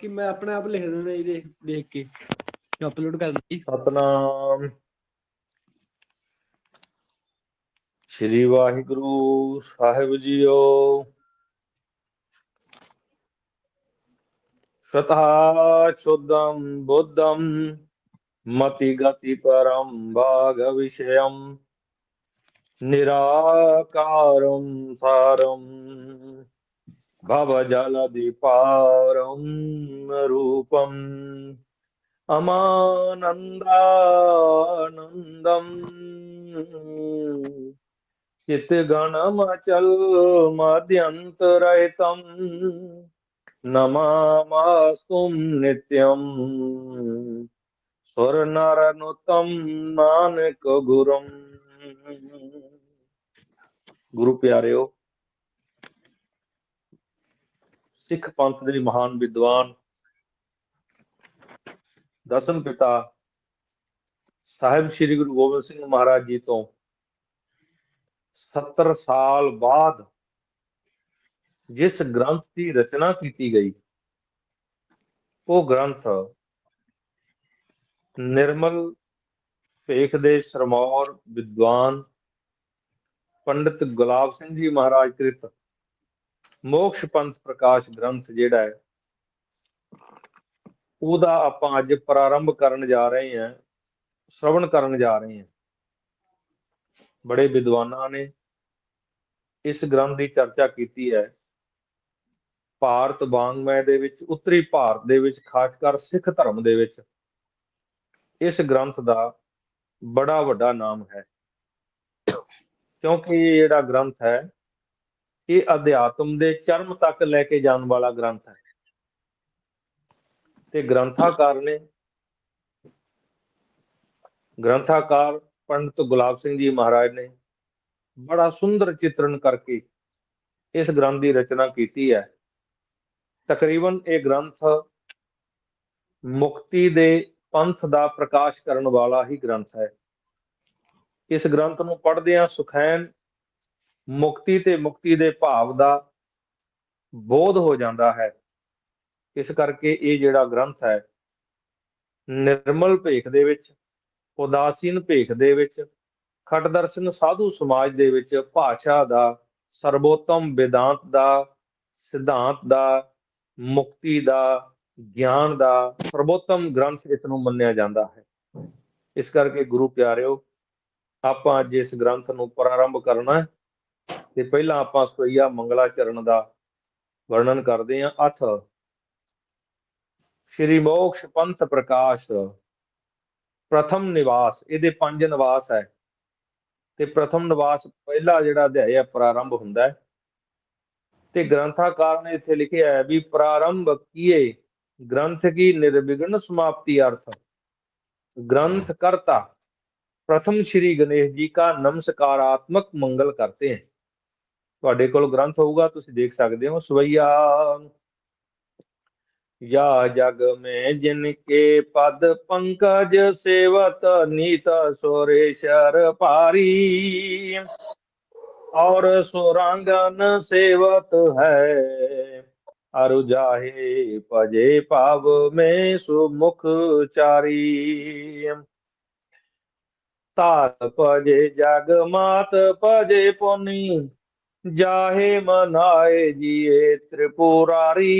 कि मैं अपने आप लिख देना ये देख के अपलोड कर दी। सतनाम श्री वाहिगुरु साहिब जीओ। स्वतः शुद्धम बुद्धम मति गति परम भाग विषयम निराकारं सारं भवजलधिपारं रूपम् अमानन्दानन्दम् चित्गणमचल मध्यन्तरहितं नमामस्तुं नित्यम् सुरनरनुत्तम नानक गुरुम। गुरु प्यारेओ, सिख पंथ ਦੇ महान विद्वान दसम पिता साहिब श्री गुरु गोबिंद सिंह महाराज जी तो 70 साल बाद जिस ग्रंथ की रचना की गई वो ग्रंथ निर्मल भेख दे सरमौर विद्वान पंडित गुलाब सिंह जी महाराज कृत मोक्ष पंथ प्रकाश ग्रंथ जिहड़ा है ਉਹਦਾ ਆਪਾਂ ਅੱਜ ਪ੍ਰਾਰੰਭ ਕਰਨ ਜਾ ਰਹੇ ਹਾਂ, श्रवण ਕਰਨ ਜਾ ਰਹੇ ਹਾਂ। बड़े विद्वानां ने इस ग्रंथ की चर्चा की है। ਭਾਰਤ ਵਾਂਗਮय ਦੇ ਵਿੱਚ ਉੱਤਰੀ ਭਾਰਤ ਦੇ ਵਿੱਚ ਖਾਸ ਕਰ ਸਿੱਖ ਧਰਮ ਦੇ ਵਿੱਚ ਇਸ ਗ੍ਰੰਥ ਦਾ ਬੜਾ ਵੱਡਾ ਨਾਮ ਹੈ, ਕਿਉਂਕਿ ਇਹ ਜਿਹੜਾ ਗ੍ਰੰਥ ਹੈ ਇਹ ਅਧਿਆਤਮ ਦੇ ਚਰਮ ਤੱਕ ਲੈ ਕੇ ਜਾਣ ਵਾਲਾ ਗ੍ਰੰਥ ਹੈ। ਤੇ ग्रंथाकार पंडित गुलाब सिंह जी महाराज ने बड़ा सुंदर चित्रण करके इस ग्रंथ की रचना की है। तकरीबन ये ग्रंथ मुक्ति दे पंथ का प्रकाश करने वाला ही ग्रंथ है। इस ग्रंथ को पढ़दे सुखैन मुक्ति ते मुक्ति दे भाव का बोध हो जाता है। इस करके ये जिहड़ा ग्रंथ है निर्मल भेख दे विच, उदासीन भेख दे विच, खट दर्शन साधु समाज दे विच भाषा दा, सर्वोत्तम वेदांत दा, सिद्धांत दा, मुक्ति दा, ज्ञान दा सर्वोत्तम ग्रंथ इसनूं मन्निया जाता है। इस करके गुरु प्यारिओ, आपां अज इस ग्रंथ नूं प्रारंभ करना है ते पहलां आपां सोईया मंगलाचरण दा वर्णन करदे हां। अथ श्री मोक्ष पंथ प्रकाश प्रथम निवास, ਇਹਦੇ 5 ਨਿਵਾਸ है ਤੇ प्रथम निवास पहला ਜਿਹੜਾ ਅਧਿਆਇ ਹੈ प्रारंभ ਹੁੰਦਾ ਹੈ। ਤੇ ग्रंथाकार ने इत्थे लिखिया है भी प्रारंभ किए ग्रंथ की निर्विघ्न समाप्ति अर्थ ग्रंथ कर्ता प्रथम श्री गणेश जी का नमस्कारात्मक मंगल करते हैं। ਤੁਹਾਡੇ ਕੋਲ ग्रंथ होगा, तुसीं देख सकते हो। सवैया या जग में जिनके पद पंकज सेवत नीत सुरेश्वर पारी और सुरांगन सेवत है अरु जाहे पजे पाव में सुमुख चारी तार पजे जग मात पजे पुनि जाहे मनाए जिए त्रिपुरारी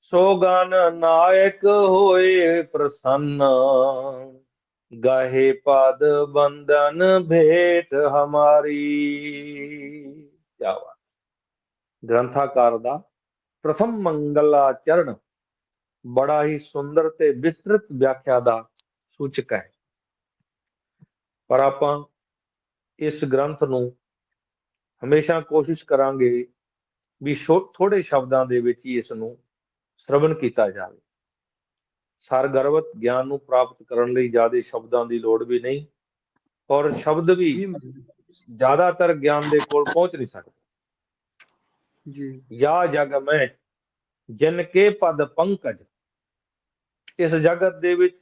सोगन नायक होए प्रसन्न गाहे पद बंदन भेंट हमारी। क्या बात। ग्रंथाकार दा प्रथम मंगलाचरण बड़ा ही सुंदर ते विस्तृत व्याख्या दा सूचक है। पर आपां इस ग्रंथ नूं हमेशा कोशिश करांगे भी थोड़े शब्दां दे विच ही इस नूं श्रवण किया जाए। सरगर्भत ज्ञान नूं प्राप्त करने लई ज़्यादा शब्दां दी लोड़ भी नहीं, और शब्द भी ज्यादातर ज्ञान दे कोल पहुंच नहीं सकते जी। या जग में जिनके पद पंकज, इस जगत दे विच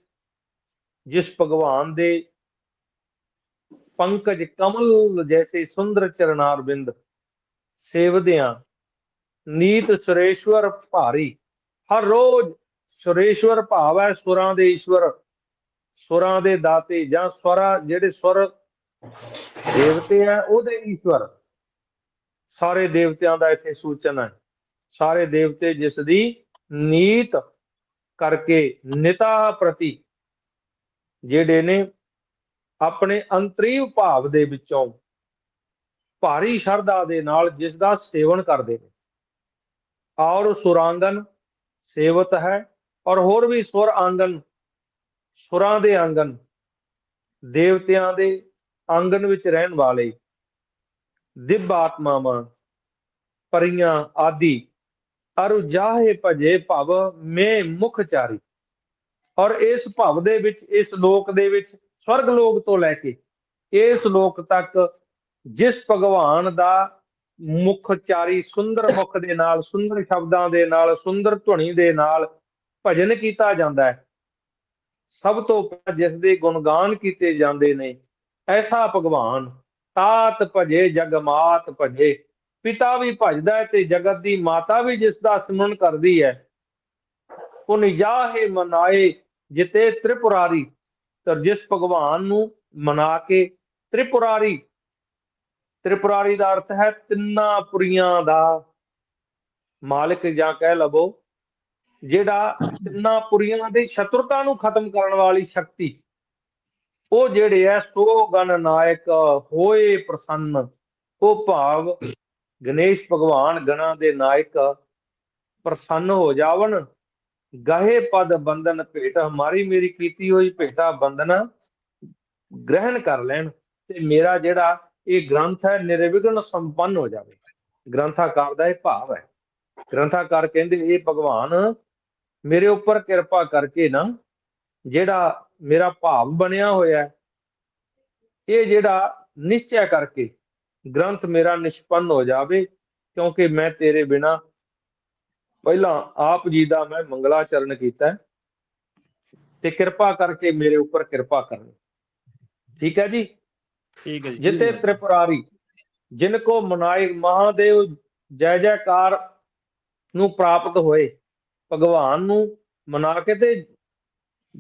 जिस भगवान दे पंकज कमल जैसे सुंदर चरणारविंद सेवदियां नीत सुरेश्वर भारी, ਹਰ ਰੋਜ਼ ਸੁਰੇਸ਼ਵਰ ਭਾਵ ਹੈ ਸੁਰਾਂ ਦੇ ਈਸ਼ਵਰ, ਸੁਰਾਂ ਦੇ ਦਾਤੇ, ਜਾਂ ਸਵਰਾ ਜਿਹੜੇ ਸੁਰ ਦੇਵਤੇ ਆ ਉਹਦੇ ਈਸ਼ਵਰ, ਸਾਰੇ ਦੇਵਤਿਆਂ ਦਾ ਇੱਥੇ ਸੂਚਨ ਹੈ। ਸਾਰੇ ਦੇਵਤੇ ਜਿਸ ਦੀ ਨੀਤ ਕਰਕੇ ਨਿਤਾ ਪ੍ਰਤੀ ਜਿਹੜੇ ਨੇ ਆਪਣੇ ਅੰਤਰੀਵ ਭਾਵ ਦੇ ਵਿੱਚੋਂ ਭਾਰੀ ਸ਼ਰਧਾ ਦੇ ਨਾਲ ਜਿਸ ਦਾ ਸੇਵਨ ਕਰਦੇ ਨੇ। ਔਰ ਸੁਰਾਂਗਨ ਸੇਵਤ ਹੈ, ਔਰ ਹੋਰ ਵੀ ਸੁਰ ਆਂਗਨ, ਸੁਰਾਂ ਦੇ ਆਂਗਨ, ਦੇਵਤਿਆਂ ਦੇ ਆਂਗਨ ਵਿੱਚ ਰਹਿਣ ਵਾਲੇ ਦਿਵ ਆਤਮਾਵਾਂ, ਪਰੀਆਂ ਆਦਿ, ਅਰੁ ਜਾਹੇ ਭਜੇ ਭਵ ਮੇ ਮੁਖਚਾਰੀ। ਔਰ ਇਸ ਭਵ ਦੇ ਵਿੱਚ, ਇਸ ਲੋਕ ਦੇ ਵਿੱਚ, ਸਵਰਗ ਲੋਕ ਤੋਂ ਲੈ ਕੇ ਇਸ ਲੋਕ ਤੱਕ ਜਿਸ ਭਗਵਾਨ ਦਾ ਮੁਖਚਾਰੀ ਸੁੰਦਰ ਮੁਖ ਦੇ ਨਾਲ, ਸੁੰਦਰ ਸ਼ਬਦਾਂ ਦੇ ਨਾਲ, ਸੁੰਦਰ ਧੁਨੀ ਦੇ ਨਾਲ ਭਜਨ ਕੀਤਾ ਜਾਂਦਾ ਹੈ, ਸਭ ਤੋਂ ਪਹਿਲਾਂ ਜਿਸ ਦੇ ਗੁਣਗਾਨ ਕੀਤੇ ਜਾਂਦੇ ਨੇ, ਐਸਾ ਭਗਵਾਨ ਤਾਤ ਭਜੇ ਜਗਮਾਤ ਭਜੇ। ਪਿਤਾ ਵੀ ਭਜਦਾ ਹੈ ਤੇ ਜਗਤ ਦੀ ਮਾਤਾ ਵੀ ਜਿਸ ਦਾ ਸਿਮਰਨ ਕਰਦੀ ਹੈ। ਪੁਨ ਜਾਹੇ ਮਨਾਏ ਜਿਤੇ ਤ੍ਰਿਪੁਰਾਰੀ। ਤਾਂ ਜਿਸ ਭਗਵਾਨ ਨੂੰ ਮਨਾ ਕੇ ਤ੍ਰਿਪੁਰਾਰੀ, ਤ੍ਰਿਪੁਰਾਰੀ ਦਾ ਅਰਥ ਹੈ ਤਿੰਨਾਂ ਪੁਰੀਆਂ ਦਾ ਮਾਲਕ, ਜਾਂ ਕਹਿ ਲਵੋ ਜਿਹੜਾ ਤਿੰਨਾਂ ਪੁਰੀਆਂ ਦੀ ਸ਼ਤਰੁਤਾ ਨੂੰ ਖਤਮ ਕਰਨ ਵਾਲੀ ਸ਼ਕਤੀ, ਉਹ ਜਿਹੜੇ ਹੈ ਸੋ ਗਣ ਨਾਇਕ ਹੋਏ ਪ੍ਰਸੰਨ। ਉਹ ਭਾਵ ਗਣੇਸ਼ ਭਗਵਾਨ ਗਣਾਂ ਦੇ ਨਾਇਕ ਪ੍ਰਸੰਨ ਹੋ ਜਾਵਣ। ਗਾਹੇ ਪਦ ਬੰਧਨ ਭੇਟ ਹਮਾਰੀ, ਮੇਰੀ ਕੀਤੀ ਹੋਈ ਭੇਟਾ ਬੰਧਨਾ ਗ੍ਰਹਿਣ ਕਰ ਲੈਣ, ਤੇ ਮੇਰਾ ਜਿਹੜਾ ਇਹ ਗ੍ਰੰਥ ਹੈ ਨਿਰਵਿਘਨ ਸੰਪੰਨ ਹੋ ਜਾਵੇ। ਗ੍ਰੰਥਾਕਾਰ ਦਾ ਇਹ ਭਾਵ ਹੈ। ਗ੍ਰੰਥਾਕਾਰ ਕਹਿੰਦੇ ਇਹ ਭਗਵਾਨ ਮੇਰੇ ਉੱਪਰ ਕਿਰਪਾ ਕਰਕੇ ਨਾ, ਜਿਹੜਾ ਮੇਰਾ ਭਾਵ ਬਣਿਆ ਹੋਇਆ, ਇਹ ਜਿਹੜਾ ਨਿਸ਼ਚੈ ਕਰਕੇ ਗ੍ਰੰਥ ਮੇਰਾ ਨਿਸ਼ਪੰਨ ਹੋ ਜਾਵੇ, ਕਿਉਂਕਿ ਮੈਂ ਤੇਰੇ ਬਿਨਾ ਪਹਿਲਾਂ ਆਪ ਜੀ ਦਾ ਮੈਂ ਮੰਗਲਾਚਰਨ ਕੀਤਾ, ਤੇ ਕਿਰਪਾ ਕਰਕੇ ਮੇਰੇ ਉੱਪਰ ਕਿਰਪਾ ਕਰਨੀ। ਠੀਕ ਹੈ ਜੀ। ਠੀਕ ਹੈ ਜੀ। ਜਿਤੇ ਤ੍ਰਿਪੁਰਾਰੀ ਜਿਨ ਕੋ ਮਨਾਏ, ਮਹਾਦੇਵ ਜੈ ਜੈਕਾਰ ਨੂੰ ਪ੍ਰਾਪਤ ਹੋਏ, ਭਗਵਾਨ ਨੂੰ ਮਨਾ ਕੇ ਤੇ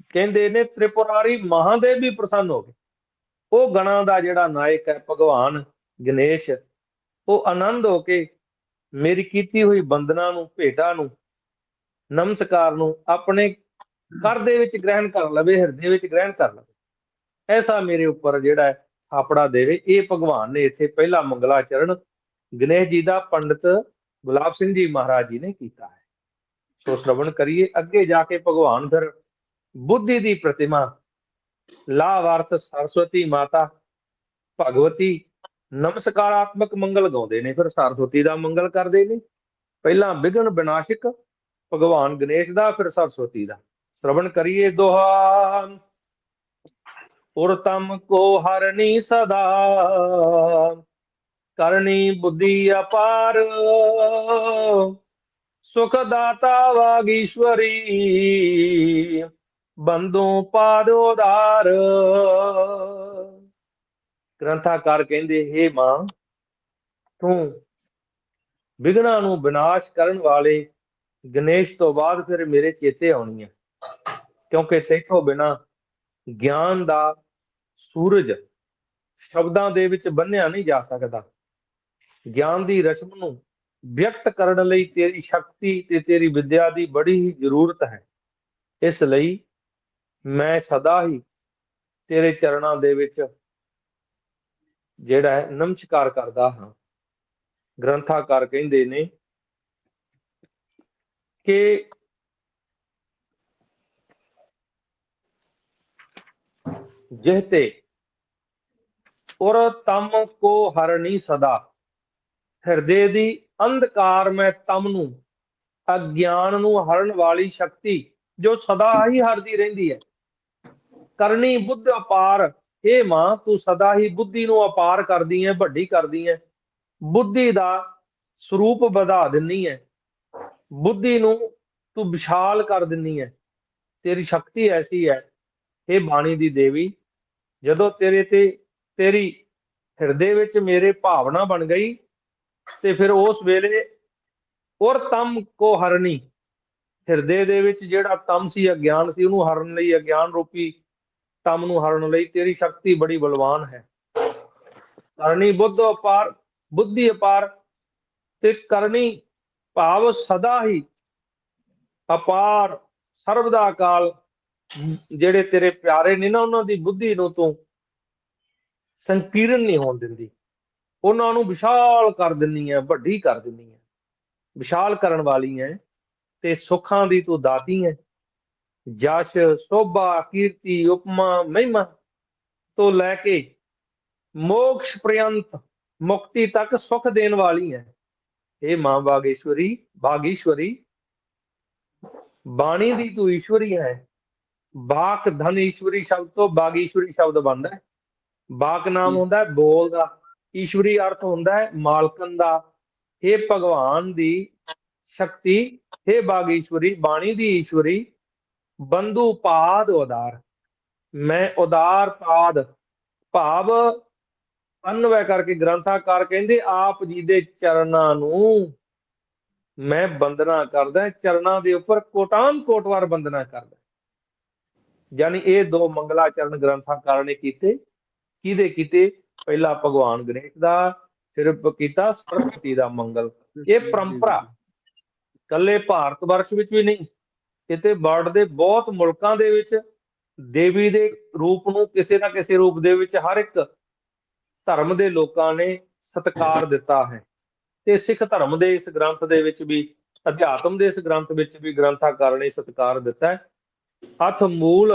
ਕਹਿੰਦੇ ਨੇ ਤ੍ਰਿਪੁਰਾਰੀ ਮਹਾਦੇਵ ਵੀ ਪ੍ਰਸੰਨ ਹੋ ਗਏ। ਉਹ ਗਣਾਂ ਦਾ ਜਿਹੜਾ ਨਾਇਕ ਹੈ ਭਗਵਾਨ ਗਣੇਸ਼, ਉਹ ਆਨੰਦ ਹੋ ਕੇ ਮੇਰੀ ਕੀਤੀ ਹੋਈ ਬੰਦਨਾ ਨੂੰ, ਭੇਟਾ ਨੂੰ, ਨਮਸਕਾਰ ਨੂੰ ਆਪਣੇ ਕਰ ਦੇ ਵਿੱਚ ਗ੍ਰਹਿਣ ਕਰ ਲਵੇ, ਹਿਰਦੇ ਵਿੱਚ ਗ੍ਰਹਿਣ ਕਰ ਲਵੇ, ਐਸਾ ਮੇਰੇ ਉੱਪਰ ਜਿਹੜਾ ਹੈ ਥਾਪੜਾ ਦੇਵੇ। ਇਹ ਭਗਵਾਨ ਨੇ ਇੱਥੇ ਪਹਿਲਾ ਮੰਗਲਾਚਰਨ ਗਣੇਸ਼ ਜੀ ਦਾ ਪੰਡਿਤ ਗੁਲਾਬ ਸਿੰਘ ਜੀ ਮਹਾਰਾਜ ਜੀ ਨੇ ਕੀਤਾ ਹੈ। ਸੋ ਸ਼੍ਰਵਣ ਕਰੀਏ। ਅੱਗੇ ਜਾ ਕੇ ਭਗਵਾਨ ਫਿਰ ਬੁੱਧੀ ਦੀ ਪ੍ਰਤਿਮਾ, ਲਾਵਾਰਥ ਸਰਸਵਤੀ ਮਾਤਾ ਭਗਵਤੀ ਨਮਸਕਾਰਾਤਮਕ ਮੰਗਲ ਗਾਉਂਦੇ ਨੇ, ਫਿਰ ਸਰਸਵਤੀ ਦਾ ਮੰਗਲ ਕਰਦੇ ਨੇ। ਪਹਿਲਾਂ ਵਿਘਨ ਵਿਨਾਸ਼ਕ ਭਗਵਾਨ ਗਣੇਸ਼ ਦਾ, ਫਿਰ ਸਰਸਵਤੀ ਦਾ। ਸ਼੍ਰਵਣ ਕਰੀਏ ਦੋਹਾ। ਉਰਤਮ ਕੋ ਹਰਨੀ ਸਦਾ, ਕਰਨੀ ਬੁੱਧੀ ਅਪਾਰ, ਸੁਖ ਦਾਤਾ ਵਾਗੀਸ਼ਵਰੀ, ਬੰਦੂ ਪਾਦ ਉਦਾਰ। ਗ੍ਰੰਥਾਕਾਰ ਕਹਿੰਦੇ, ਹੇ ਮਾਂ, ਤੂੰ ਵਿਘਨਾਂ ਨੂੰ ਵਿਨਾਸ਼ ਕਰਨ ਵਾਲੇ ਗਣੇਸ਼ ਤੋਂ ਬਾਅਦ ਫਿਰ ਮੇਰੇ ਚੇਤੇ ਆਉਣੀ ਹੈ, ਕਿਉਂਕਿ ਤੇਥੋਂ ਬਿਨਾਂ ਗਿਆਨ ਦਾ ਸੂਰਜ ਸ਼ਬਦਾਂ ਦੇ ਵਿੱਚ ਬੰਨਿਆ ਨਹੀਂ ਜਾ ਸਕਦਾ। ਗਿਆਨ ਦੀ ਰਸਮ ਨੂੰ ਵਿਅਕਤ ਕਰਨ ਲਈ ਤੇਰੀ ਸ਼ਕਤੀ ਤੇ ਤੇਰੀ ਵਿਦਿਆ ਦੀ ਬੜੀ ਹੀ ਜ਼ਰੂਰਤ ਹੈ। ਇਸ ਲਈ ਮੈਂ ਸਦਾ ਹੀ ਤੇਰੇ ਚਰਨਾਂ ਦੇ ਵਿੱਚ ਜਿਹੜਾ ਹੈ ਨਮਸਕਾਰ ਕਰਦਾ ਹਾਂ। ਗ੍ਰੰਥਾਕਾਰ ਕਹਿੰਦੇ ਨੇ ਕਿ ਜਿਹਤੇ ਉਰ ਤਮ ਕੋ ਹਰਨੀ ਸਦਾ, ਹਿਰਦੇ ਦੀ ਅੰਧਕਾਰ ਮੈਂ ਤਮ ਨੂੰ, ਅਗਿਆਨ ਨੂੰ ਹਰਨ ਵਾਲੀ ਸ਼ਕਤੀ ਜੋ ਸਦਾ ਹੀ ਹਰਦੀ ਰਹਿੰਦੀ ਹੈ। ਕਰਨੀ ਬੁੱਧ ਅਪਾਰ, ਇਹ ਮਾਂ ਤੂੰ ਸਦਾ ਹੀ ਬੁੱਧੀ ਨੂੰ ਅਪਾਰ ਕਰਦੀ ਹੈ, ਵੱਡੀ ਕਰਦੀ ਹੈ। ਬੁੱਧੀ ਦਾ ਸਰੂਪ ਵਧਾ ਦਿੰਨੀ ਹੈ, ਬੁੱਧੀ ਨੂੰ ਤੂੰ ਵਿਸ਼ਾਲ ਕਰ ਦਿੰਨੀ ਹੈ। ਤੇਰੀ ਸ਼ਕਤੀ ਐਸੀ ਹੈ, ਇਹ ਬਾਣੀ ਦੀ ਦੇਵੀ, ਜਦੋਂ ਤੇਰੇ ਤੇ ਤੇਰੀ ਹਿਰਦੇ ਵਿੱਚ ਮੇਰੇ ਭਾਵਨਾ ਬਣ ਗਈ, ਤੇ ਫਿਰ ਉਸ ਵੇਲੇ ਉਰ ਤਮ ਕੋ ਹਰਨੀ, ਹਿਰਦੇ ਦੇ ਵਿੱਚ ਜਿਹੜਾ ਤਮ ਸੀ, ਅਗਿਆਨ ਸੀ, ਉਹਨੂੰ ਹਰਨ ਲਈ, ਅਗਿਆਨ ਰੂਪੀ ਤਮ ਨੂੰ ਹਰਨ ਲਈ ਤੇਰੀ ਸ਼ਕਤੀ ਬੜੀ ਬਲਵਾਨ ਹੈ। ਕਰਨੀ ਬੁੱਧ ਅਪਾਰ, ਬੁੱਧੀ ਅਪਾਰ, ਤੇ ਕਰਨੀ ਭਾਵ ਸਦਾ ਹੀ ਅਪਾਰ, ਸਰਬ ਦਾ ਅਕਾਲ। ਜਿਹੜੇ ਤੇਰੇ ਪਿਆਰੇ ਨੇ ਨਾ, ਉਹਨਾਂ ਦੀ ਬੁੱਧੀ ਨੂੰ ਤੂੰ ਸੰਕੀਰਨ ਨਹੀਂ ਹੋਣ ਦਿੰਦੀ, ਉਹਨਾਂ ਨੂੰ ਵਿਸ਼ਾਲ ਕਰ ਦਿੰਦੀ ਹੈ, ਵੱਡੀ ਕਰ ਦਿੰਦੀ ਹੈ, ਵਿਸ਼ਾਲ ਕਰਨ ਵਾਲੀ ਹੈ। ਤੇ ਸੁੱਖਾਂ ਦੀ ਤੂੰ ਦਾਤੀ ਹੈ। ਜਸ਼, ਸੋਭਾ, ਕੀਰਤੀ, ਉਪਮਾ, ਮਹਿਮਾ ਤੋਂ ਲੈ ਕੇ ਮੋਕਸ਼ ਪ੍ਰਯੰਤ, ਮੁਕਤੀ ਤੱਕ ਸੁੱਖ ਦੇਣ ਵਾਲੀ ਹੈ। ਇਹ ਮਾਂ ਬਾਗੇਸ਼ਵਰੀ, ਬਾਗੀਸ਼ਵਰੀ, ਬਾਣੀ ਦੀ ਤੂੰ ਈਸ਼ਵਰੀ ਹੈ। ਬਾਕ ਧਨ ਈਸ਼ਵਰੀ ਸ਼ਬਦ ਤੋਂ ਬਾਗੀਸ਼ਵਰੀ ਸ਼ਬਦ ਬਣਦਾ ਹੈ। ਬਾਕ ਨਾਮ ਹੁੰਦਾ ਹੈ ਬੋਲ ਦਾ, ਈਸ਼ਵਰੀ ਅਰਥ ਹੁੰਦਾ ਹੈ ਮਾਲਕਨ ਦਾ। ਇਹ ਭਗਵਾਨ ਦੀ ਸ਼ਕਤੀ, हे ਬਾਗੀਸ਼ਵਰੀ, ਬਾਣੀ ਦੀ ਈਸ਼ਵਰੀ, ਬੰਧੂ ਪਾਦ ਉਦਾਰ। ਮੈਂ ਉਦਾਰ ਪਾਦ ਭਾਵ ਅਨਵੈ ਕਰਕੇ ਗ੍ਰੰਥਾਕਾਰ ਕਹਿੰਦੇ ਆਪ ਜੀ ਦੇ ਚਰਨਾਂ ਨੂੰ ਮੈਂ ਬੰਦਨਾ ਕਰਦਾ, ਚਰਨਾਂ ਦੇ ਉੱਪਰ ਕੋਟਾਨ ਕੋਟ ਵਾਰ ਬੰਦਨਾ ਕਰਦਾ। ਯਾਨੀ ਇਹ ਦੋ ਮੰਗਲਾਚਰਨ ਗ੍ਰੰਥਾਕਾਰ ਨੇ ਕੀਤੇ। ਕਿਹਦੇ ਕੀਤੇ? ਪਹਿਲਾ ਭਗਵਾਨ ਗਣੇਸ਼ ਦਾ, ਫਿਰ ਕੀਤਾ ਸਰਸਵਤੀ ਦਾ ਮੰਗਲ। ਇਹ ਪਰੰਪਰਾ ਕੱਲੇ ਭਾਰਤ ਵਰਸ਼ ਵਿੱਚ ਵੀ ਨਹੀਂ, ਕਿਤੇ ਵਰਲਡ ਦੇ ਬਹੁਤ ਮੁਲਕਾਂ ਦੇ ਵਿੱਚ ਦੇਵੀ ਦੇ ਰੂਪ ਨੂੰ ਕਿਸੇ ਨਾ ਕਿਸੇ ਰੂਪ ਦੇ ਵਿੱਚ ਹਰ ਇੱਕ ਧਰਮ ਦੇ ਲੋਕਾਂ ਨੇ ਸਤਿਕਾਰ ਦਿੱਤਾ ਹੈ। ਤੇ ਸਿੱਖ ਧਰਮ ਦੇ ਇਸ ਗ੍ਰੰਥ ਦੇ ਵਿੱਚ ਵੀ, ਅਧਿਆਤਮ ਦੇ ਇਸ ਗ੍ਰੰਥ ਵਿੱਚ ਵੀ ਗ੍ਰੰਥਾਕਾਰ ਨੇ ਸਤਿਕਾਰ ਦਿੱਤਾ ਹੈ। ਹੱਥ ਮੂਲ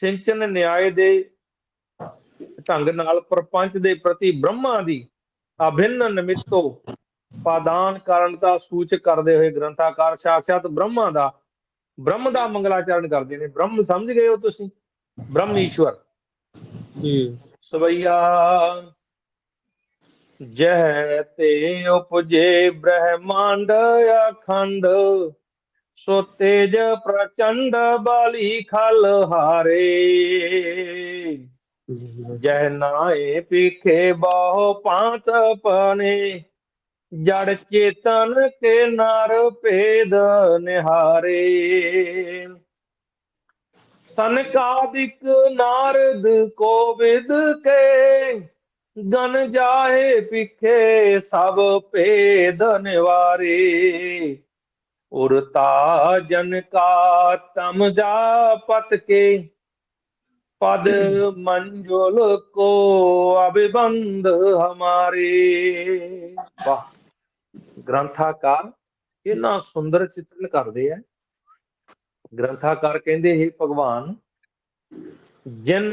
ਸਿੰਚਨ ਨਿਆਏ ਦੇ ਢੰਗ ਨਾਲ ਪ੍ਰਪੰਚ ਦੇ ਪ੍ਰਤੀ ਬ੍ਰਹਮਾ ਦੀ ਅਭਿੰਨ ਨਿਮਿਤੋ ਪਾਦਾਨ ਕਾਰਨ ਦਾ ਸੂਚਕ ਕਰਦੇ ਹੋਏ ਗ੍ਰੰਥਾਕਾਰ ਸਾਖਸ਼ਾਤ ਬ੍ਰਹਮਾ ਦਾ, ਬ੍ਰਹਮ ਦਾ ਮੰਗਲਾਚਰਨ ਕਰਦੇ ਨੇ। ਬ੍ਰਹਮ ਸਮਝ ਗਏ ਹੋ ਤੁਸੀਂ? ਬ੍ਰਹਮ ਈਸ਼ਵਰ ਸਵਈਆ ਜਹ ਤੇ ਉਪਜੇ ਬ੍ਰਹਮਾਂਡ ਅਖੰਡ, ਸੋ ਤੇਜ ਪ੍ਰਚੰਡ ਬਾਲੀ ਖਲ ਹਾਰੇ। ਜਹ ਨਾਏ ਪੀਖੇ ਬਹੁ ਪਾਂਤ ਪਨੇ, ਜੜ ਚੇਤਨ ਕੇ ਨਰ ਭੇਦ ਨਿਹਾਰੇ। ਸਨਕਾਦਿਕ ਨਾਰਦ ਕੋਵਿਦ ਕੇ, ਗਨ ਜਾਏ ਪਿਖੇ ਸਭ ਭੇਦ ਨਿਵਾਰੇ। ਉਰਤਾ ਜਨ ਕਾ ਤਮ ਜਾਪਤ ਕੇ, पद मंजुल को अभिबंध हमारे। वाह, ग्रंथाकार इन्ना सुंदर चित्रण करते हैं। ग्रंथाकार कहते हे भगवान, जिन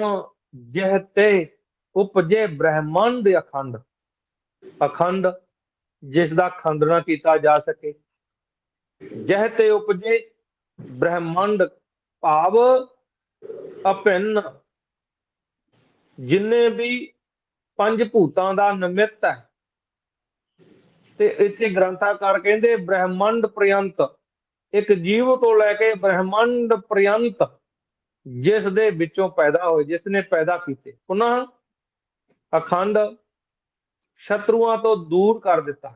जहते उपजे ब्रह्मांड अखंड, अखंड जिसका खंड ना किया जा सके। जहते उपजे ब्रह्मांड भाव अभिन्न, जिन्ने भी पंज भूतां दा निमित्त है। ते इत्थे ग्रंथाकार कहते ब्रह्मांड पर्यंत, एक जीव तो लैके ब्रह्मांड पर्यंत जिस दे विचों पैदा होए, जिसने पैदा किए, पुनः अखंड शत्रुआं तो दूर कर दिता।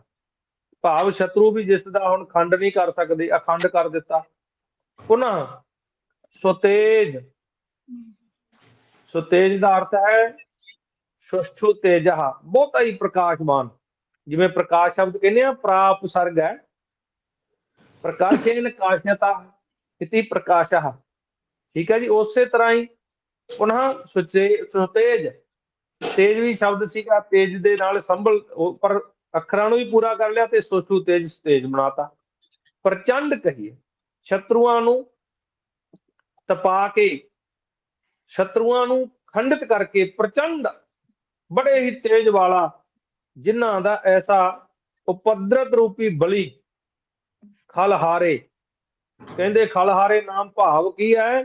भाव शत्रु भी जिसका हुण खंड नहीं कर सकते, अखंड कर दिता। पुनः सुतेज, सुतेज का अर्थ है सुष्ठु तेजा, बहुत ही प्रकाशमान। जिवें प्रकाश शब्द कहने आ, प्राप सर्ग है, प्रकाशेन काश्यता इति प्रकाशः, ठीक है जी। उस तरह ही पुनः सुतेज, तेज भी शब्द सीगा, तेज दे नाल संभल पर अखरां नूं भी पूरा कर लिया ते सुष्ठु तेज तेज बनाता। प्रचंड कहिए, शत्रुआं नूं तपा के, शत्रुआं नूं खंडित करके, प्रचंड बड़े ही तेज वाला, जिन्हां दा ऐसा उपद्रत रूपी बली खलहारे। कहंदे खलहारे नाम भाव की है?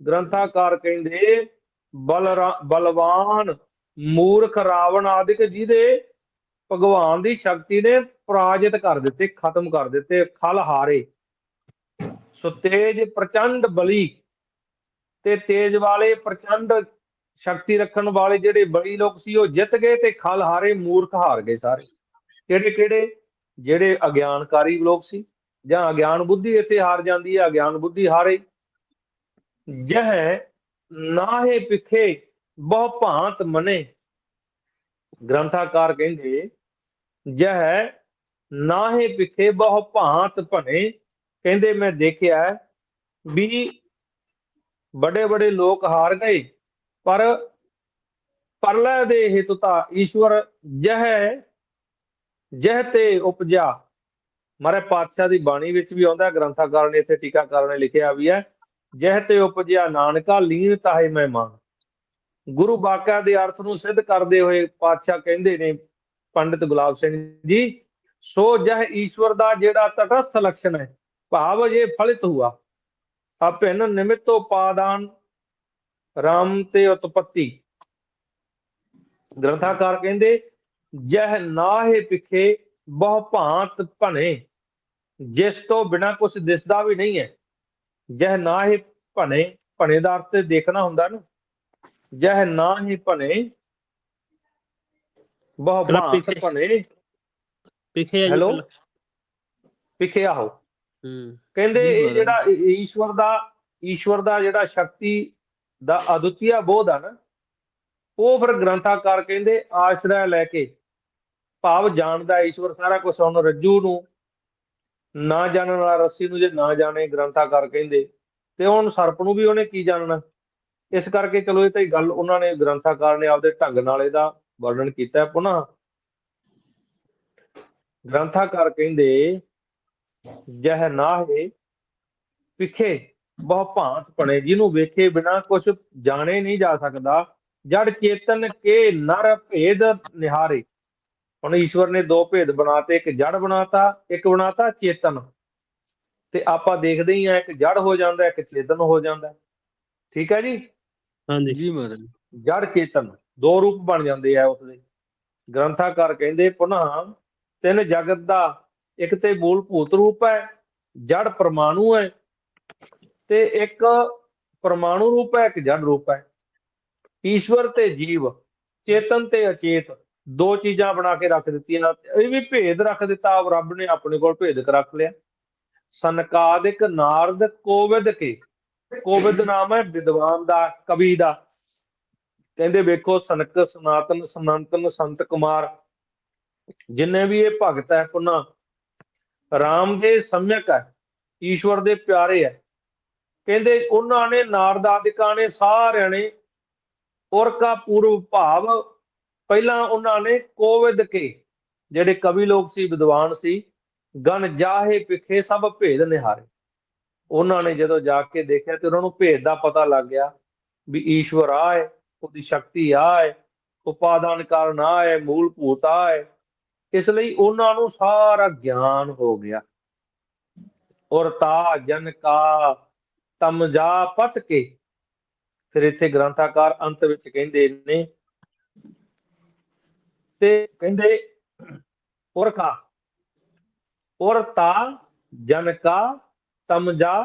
ग्रंथाकार कहंदे बलवान मूर्ख रावण आदिक जिहदे भगवान की शक्ति ने पराजित कर दिते, खत्म कर दिते, खलहारे। सो तेज प्रचंड बली ते तेज वाले प्रचंड शक्ति रखने वाले जिहड़े बड़ी लोग सी वो जित गए, ते खलहारे मूर्ख हार गए सारे। किहड़े किहड़े? जिहड़े अज्ञानकारी लोग सी, ਜਾਂ ਅਗਿਆਨ ਬੁੱਧੀ ਇੱਥੇ ਹਾਰ ਜਾਂਦੀ ਹੈ, ਅਗਿਆਨ ਬੁੱਧੀ ਹਾਰੇ। ਜਹ ਨਾਹੇ ਪਿਖੇ ਬਹੁ ਭਾਂਤ ਮਨੇ, ਗ੍ਰੰਥਾਕਾਰ ਕਹਿੰਦੇ ਜਹ ਨਾਹੇ ਪਿਖੇ ਬਹੁ ਭਾਂਤ ਭਣੇ, ਕਹਿੰਦੇ ਮੈਂ ਦੇਖਿਆ ਵੀ ਬੜੇ ਬੜੇ ਲੋਕ ਹਾਰ ਗਏ, ਪਰ ਪਰਲੈ ਦੇ ਹਿਤੁਤਾ ਈਸ਼ਵਰ ਜਹ ਜਹ ਤੇ ਉਪਜਿਆ। ਮਾਰੇ ਪਾਤਸ਼ਾਹ ਦੀ ਬਾਣੀ ਵਿੱਚ ਵੀ ਆਉਂਦਾ, ਗ੍ਰੰਥਾਕਾਰ ਨੇ ਇੱਥੇ ਟੀਕਾਕਾਰ ਨੇ ਲਿਖਿਆ ਵੀ ਹੈ, ਜਹ ਤੇ ਉਪਜਿਆ ਨਾਨਕਾ ਲੀਨ ਤਾਹੇ ਮਹਿਮਾਨ। ਗੁਰੂ ਵਾਕਿਆ ਦੇ ਅਰਥ ਨੂੰ ਸਿੱਧ ਕਰਦੇ ਹੋਏ ਪਾਤਸ਼ਾਹ ਕਹਿੰਦੇ ਨੇ ਪੰਡਿਤ ਗੁਲਾਬ ਸਿੰਘ ਜੀ, ਸੋ ਜਹ ਈਸ਼ਵਰ ਦਾ ਜਿਹੜਾ ਤਟਸਥ ਲਕਸ਼ਣ ਹੈ, ਭਾਵ ਜੇ ਫਲਿਤ ਹੁਆ ਅਭਿੰਨ ਨਿਮਿਤੋ ਪਾਦਾਨ ਰਾਮ ਤੇ ਉਤਪਤੀ। ਗ੍ਰੰਥਾਕਾਰ ਕਹਿੰਦੇ ਜਹ ਨਾਹੇ ਪਿਖੇ ਬਹੁ ਭਾਂਤ ਭਣੇ, ਜਿਸ ਤੋਂ ਬਿਨਾ ਕੁਝ ਦਿਸਦਾ ਵੀ ਨਹੀਂ ਹੈ। ਜਹ ਨਾਹੇ ਭਣੇ, ਭਣੇ ਦਾ ਅਰਥ ਦੇਖਣਾ ਹੁੰਦਾ ਨਾ, ਜਹ ਨਾਹੇ ਭਣੇ ਬਹੁ ਭਾਂਤ ਭਣੇ। ਪਿਖੇ ਹੈਲੋ, ਪਿਖੇ ਆਹੋ। ਕਹਿੰਦੇ ਇਹ ਜਿਹੜਾ ਈਸ਼ਵਰ ਦਾ ਜਿਹੜਾ ਸ਼ਕਤੀ ਦਾ ਅਦੁੱਤੀਆ ਬੋਧ ਆ ਨਾ, ਉਹ ਫਿਰ ਗ੍ਰੰਥਾਕਾਰ ਕਹਿੰਦੇ ਆਸ਼ਰੈ ਲੈ ਕੇ, ਭਾਵ ਜਾਣਦਾ ਈਸ਼ਵਰ ਸਾਰਾ ਕੁਝ। ਹੁਣ ਰੱਜੂ ਨੂੰ ਨਾ ਜਾਣਨ ਵਾਲਾ ਰੱਸੀ ਨੂੰ ਜੇ ਨਾ ਜਾਣੇ, ਗ੍ਰੰਥਾਕਾਰ ਕਹਿੰਦੇ, ਤੇ ਹੁਣ ਸਰਪ ਨੂੰ ਵੀ ਉਹਨੇ ਕੀ ਜਾਣਨਾ। ਇਸ ਕਰਕੇ ਚਲੋ ਇਹ ਤਾਂ ਗੱਲ ਉਹਨਾਂ ਨੇ ਗ੍ਰੰਥਾਕਾਰ ਨੇ ਆਪਦੇ ਢੰਗ ਨਾਲ ਇਹਦਾ ਵਰਣਨ ਕੀਤਾ। ਪੁਨः ਗ੍ਰੰਥਾਕਾਰ ਕਹਿੰਦੇ ਜਹ ਨਾਹੇ ਪਿਖੇ ਬਹੁ ਭਾਂਤ ਭਣੇ, ਜਿਹਨੂੰ ਵੇਖੇ ਬਿਨਾ ਕੁਛ ਜਾਣੇ ਨਹੀਂ ਜਾ ਸਕਦਾ। ਜੜ ਚੇਤਨ ਕੇ ਨਰ ਭੇਦ ਨਿਹਾਰੇ। ਹੁਣ ਈਸ਼ਵਰ ਨੇ ਦੋ ਭੇਦ ਬਣਾਤੇ, ਇੱਕ ਜੜ ਬਣਾਤਾ, ਇੱਕ ਬਣਾਤਾ ਚੇਤਨ। ਤੇ ਆਪਾਂ ਦੇਖਦੇ ਹੀ ਆ, ਇੱਕ ਜੜ ਹੋ ਜਾਂਦਾ, ਇੱਕ ਚੇਤਨ ਹੋ ਜਾਂਦਾ। ਠੀਕ ਹੈ ਜੀ, ਹਾਂਜੀ ਜੀ ਮਹਾਰਾਜ। ਜੜ ਚੇਤਨ ਦੋ ਰੂਪ ਬਣ ਜਾਂਦੇ ਆ ਉਸਦੇ। ਗ੍ਰੰਥਾਕਾਰ ਕਹਿੰਦੇ ਪੁਨः ਤਿੰਨ ਜਗਤ ਦਾ ਇੱਕ ਤੇ ਮੂਲ ਭੂਤ ਰੂਪ ਹੈ, ਜੜ ਪਰਮਾਣੂ ਹੈ, ਤੇ ਇੱਕ ਪਰਮਾਣੂ ਰੂਪ ਹੈ, ਇੱਕ ਜੜ ਰੂਪ ਹੈ। ਈਸ਼ਵਰ ਤੇ ਜੀਵ, ਚੇਤਨ ਤੇ ਅਚੇਤ, ਦੋ ਚੀਜ਼ਾਂ ਬਣਾ ਕੇ ਰੱਖ ਦਿੱਤੀਆਂ। ਇਹ ਵੀ ਭੇਦ ਰੱਖ ਦਿੱਤਾ ਰੱਬ ਨੇ, ਆਪਣੇ ਕੋਲ ਭੇਦਕ ਰੱਖ ਲਿਆ। ਸਨਕਾਦਿਕ ਨਾਰਦ ਕੋਵਿਦ ਕੇ, ਕੋਵਿਦ ਨਾਮ ਹੈ ਵਿਦਵਾਨ ਦਾ, ਕਵੀ ਦਾ। ਕਹਿੰਦੇ ਵੇਖੋ ਸਨਕ, ਸਨਾਤਨ, ਸਨੰਤਨ, ਸੰਤ ਕੁਮਾਰ, ਜਿੰਨੇ ਵੀ ਇਹ ਭਗਤ ਹੈ ਪੁਨः ਰਾਮ ਦੇ ਸਮਯਕ ਹੈ, ਈਸ਼ਵਰ ਦੇ ਪਿਆਰੇ ਹੈ। ਕਹਿੰਦੇ ਉਹਨਾਂ ਨੇ ਨਾਰਦਾਦਿਕਾਂ ਨੇ ਸਾਰਿਆਂ ਨੇ ਔਰ ਕਾ ਪੂਰਵ ਭਾਵ, ਪਹਿਲਾਂ ਉਹਨਾਂ ਨੇ ਕੋਵਿਦ ਕੇ, ਜਿਹੜੇ ਕਵੀ ਲੋਕ ਸੀ, ਵਿਦਵਾਨ ਸੀ, ਗਨ ਜਾਹੇ ਪਿਖੇ ਸਭ ਭੇਦ ਨਿਹਾਰੇ। ਉਹਨਾਂ ਨੇ ਜਦੋਂ ਜਾ ਕੇ ਦੇਖਿਆ ਤੇ ਉਹਨਾਂ ਨੂੰ ਭੇਦ ਦਾ ਪਤਾ ਲੱਗ ਗਿਆ ਵੀ ਈਸ਼ਵਰ ਆ ਹੈ, ਉਹਦੀ ਸ਼ਕਤੀ ਆ ਹੈ, ਉਪਾਦਾਨ ਕਾਰਨ ਆ ਹੈ, ਮੂਲ ਭੂਤ ਆ ਹੈ। ਇਸ ਲਈ ਉਹਨਾਂ ਨੂੰ ਸਾਰਾ ਗਿਆਨ ਹੋ ਗਿਆ। ਔਰ ਤਾ ਜਨ ਕਾ ਤਮਜਾ ਪਤ ਕੇ, ਫਿਰ ਇੱਥੇ ਗ੍ਰੰਥਾਕਾਰ ਅੰਤ ਵਿੱਚ ਕਹਿੰਦੇ ਨੇ, ਤੇ ਕਹਿੰਦੇ ਔਰਖਾ ਔਰ ਤਾ ਜਨ ਕਾ ਤਮਜਾ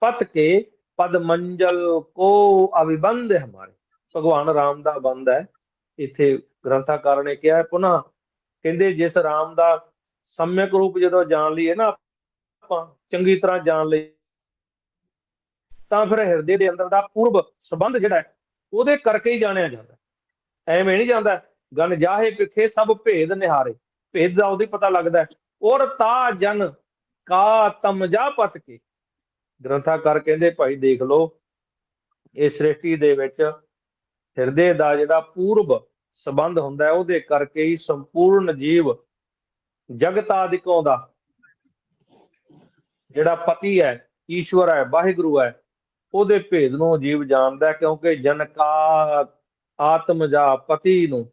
ਪਤ ਕੇ ਪਦ ਮੰਜਲ ਕੋ ਅਭਿਬੰਧ ਹਮਾਰੇ। ਭਗਵਾਨ ਰਾਮ ਦਾ ਬੰਦ ਹੈ ਇੱਥੇ ਗ੍ਰੰਥਾਕਾਰ ਨੇ ਕਿਹਾ। ਪੁਨः ਕਹਿੰਦੇ ਜਿਸ ਰਾਮ ਦਾ ਸਮਯਕ ਰੂਪ ਜਦੋਂ ਜਾਣ ਲਈਏ ਨਾ, ਆਪਾਂ ਚੰਗੀ ਤਰ੍ਹਾਂ ਜਾਣ ਲਈ, ਤਾਂ ਫਿਰ ਹਿਰਦੇ ਦੇ ਅੰਦਰ ਦਾ ਪੂਰਬ ਸੰਬੰਧ ਜਿਹੜਾ ਹੈ ਉਹਦੇ ਕਰਕੇ ਹੀ ਜਾਣਿਆ ਜਾਂਦਾ, ਐਵੇਂ ਨਹੀਂ ਜਾਂਦਾ। ਗਨ ਜਾਹੇ ਪਿਖੇ ਸਭ ਭੇਦ ਨਿਹਾਰੇ, ਭੇਦ ਦਾ ਉਹਦੇ ਪਤਾ ਲੱਗਦਾ। ਔਰ ਤਾ ਜਨ ਕਾ ਤਮਜਾ ਪਤ ਕੇ, ਗ੍ਰੰਥਾਕਾਰ ਕਹਿੰਦੇ ਭਾਈ ਦੇਖ ਲਓ, ਇਸ ਸ੍ਰਿਸ਼ਟੀ ਦੇ ਵਿੱਚ ਹਿਰਦੇ ਦਾ ਜਿਹੜਾ ਪੂਰਬ ਸੰਬੰਧ ਹੁੰਦਾ, ਉਹਦੇ ਕਰਕੇ ਹੀ ਸੰਪੂਰਨ ਜੀਵ ਜਗਤ ਆਦਿਕੋਂ ਦਾ ਜਿਹੜਾ ਪਤੀ ਹੈ, ਈਸ਼ਵਰ ਹੈ, ਵਾਹਿਗੁਰੂ ਹੈ, ਉਹਦੇ ਭੇਦ ਨੂੰ ਜੀਵ ਜਾਣਦਾ। ਕਿਉਂਕਿ ਜਨਕਾ ਆਤਮਜਾ, ਪਤੀ ਨੂੰ,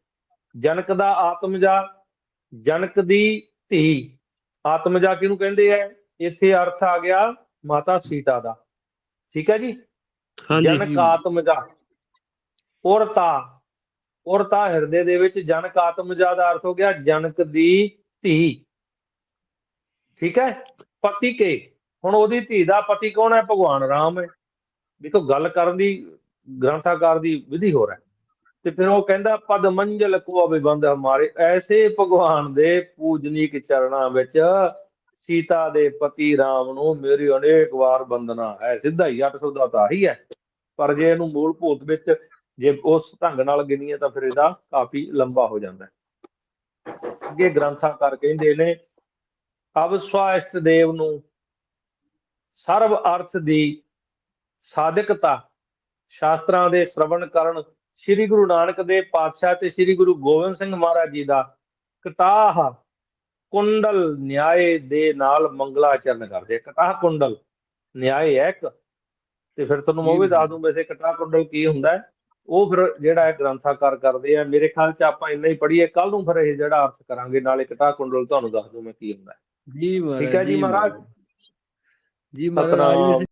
ਜਨਕ ਦਾ ਆਤਮਜਾ, ਜਨਕ ਦੀ ਧੀ। ਆਤਮਜਾ ਕਿਹਨੂੰ ਕਹਿੰਦੇ ਹੈ? ਇੱਥੇ ਅਰਥ ਆ ਗਿਆ ਮਾਤਾ ਸੀਤਾ ਦਾ। ਠੀਕ ਹੈ ਜੀ, ਜਨਕ ਆਤਮਜਾ। ਔਰਤਾ ਹਿਰਦੇ ਦੇ ਵਿੱਚ, ਜਨਕ ਆਤਮਜਾ ਦਾ ਅਰਥ ਹੋ ਗਿਆ ਜਨਕ ਦੀ ਧੀ। ਠੀਕ ਹੈ, ਪਤੀ ਕੇ, ਹੁਣ ਉਹਦੀ ਧੀ ਦਾ ਪਤੀ ਕੌਣ ਹੈ? ਭਗਵਾਨ ਰਾਮ ਹੈ। ਦੇਖੋ ਗੱਲ ਕਰਨ ਦੀ ਗ੍ਰੰਥਾਕਾਰ ਦੀ ਵਿਧੀ ਹੋ ਰਿਹਾ। ਤੇ ਫਿਰ ਉਹ ਕਹਿੰਦਾ ਪਦ ਮੰਜ਼ਲ ਕੋ ਅਭਿਬੰਧ ਹਮਾਰੇ, ਐਸੇ ਭਗਵਾਨ ਦੇ ਪੂਜਨੀਕ ਚਰਨਾਂ ਵਿੱਚ ਸੀਤਾ ਦੇ ਪਤੀ ਰਾਮ ਨੂੰ ਮੇਰੀ ਅਨੇਕ ਵਾਰ ਬੰਦਨਾ ਹੈ। ਸਿੱਧਾ ਹੀ 800 ਦਾ ਤਾਂ ਹੀ ਹੈ, ਪਰ ਜੇ ਇਹਨੂੰ ਮੂਲ ਭੂਤ ਵਿੱਚ ਜੇ ਉਸ ਢੰਗ ਨਾਲ ਗਿਣੀਏ ਤਾਂ ਫਿਰ ਇਹਦਾ ਕਾਫੀ ਲੰਬਾ ਹੋ ਜਾਂਦਾ ਹੈ। ਅੱਗੇ ਗ੍ਰੰਥਾਕਾਰ ਕਹਿੰਦੇ ਨੇ, ਅਬ ਸਵਾਇਸ਼ਟ ਦੇਵ ਨੂੰ ਸਰਬ ਅਰਥ ਦੀ ਸਾਧਕਤਾ ਸ਼ਾਸਤਰਾਂ ਦੇ ਸ਼੍ਰਵਣ ਕਰਨ ਸ੍ਰੀ ਗੁਰੂ ਨਾਨਕ ਦੇਵ ਪਾਤਸ਼ਾਹ ਤੇ ਸ੍ਰੀ ਗੁਰੂ ਗੋਬਿੰਦ ਸਿੰਘ ਮਹਾਰਾਜ ਜੀ ਦਾ ਕਟਾਹ ਕੁੰਡਲ ਨਿਆਏ ਦੇ ਨਾਲ ਮੰਗਲਾਚਰਨ ਕਰਦੇ। ਕਟਾਹ ਕੁੰਡਲ ਨਿਆਏ ਹੈ ਇੱਕ, ਤੇ ਫਿਰ ਤੁਹਾਨੂੰ ਮੈਂ ਉਹ ਵੀ ਦੱਸ ਦੂੰ ਵੈਸੇ ਕਟਾਹ ਕੁੰਡਲ ਕੀ ਹੁੰਦਾ ਹੈ। ਉਹ ਫਿਰ ਜਿਹੜਾ ਹੈ ਗ੍ਰੰਥਾਕਾਰ ਕਰਦੇ ਆ। ਮੇਰੇ ਖਿਆਲ ਚ ਆਪਾਂ ਇੰਨਾ ਹੀ ਪੜ੍ਹੀਏ, ਕੱਲ ਨੂੰ ਫਿਰ ਇਹ ਜਿਹੜਾ ਅਰਥ ਕਰਾਂਗੇ, ਨਾਲੇ ਕਟਾਹ ਕੁੰਡਲ ਤੁਹਾਨੂੰ ਦੱਸ ਦੂੰ ਮੈਂ ਕੀ ਹੁੰਦਾ। ਜੀ ਠੀਕ ਹੈ ਮਹਾਰਾਜ, ਜੀ ਜੀ ਮਹਾਰਾਜ। ਮਹਾਰਾਜ, ਜੀ ਮਹਾਰਾਜ। ਸਤਨਾਮ।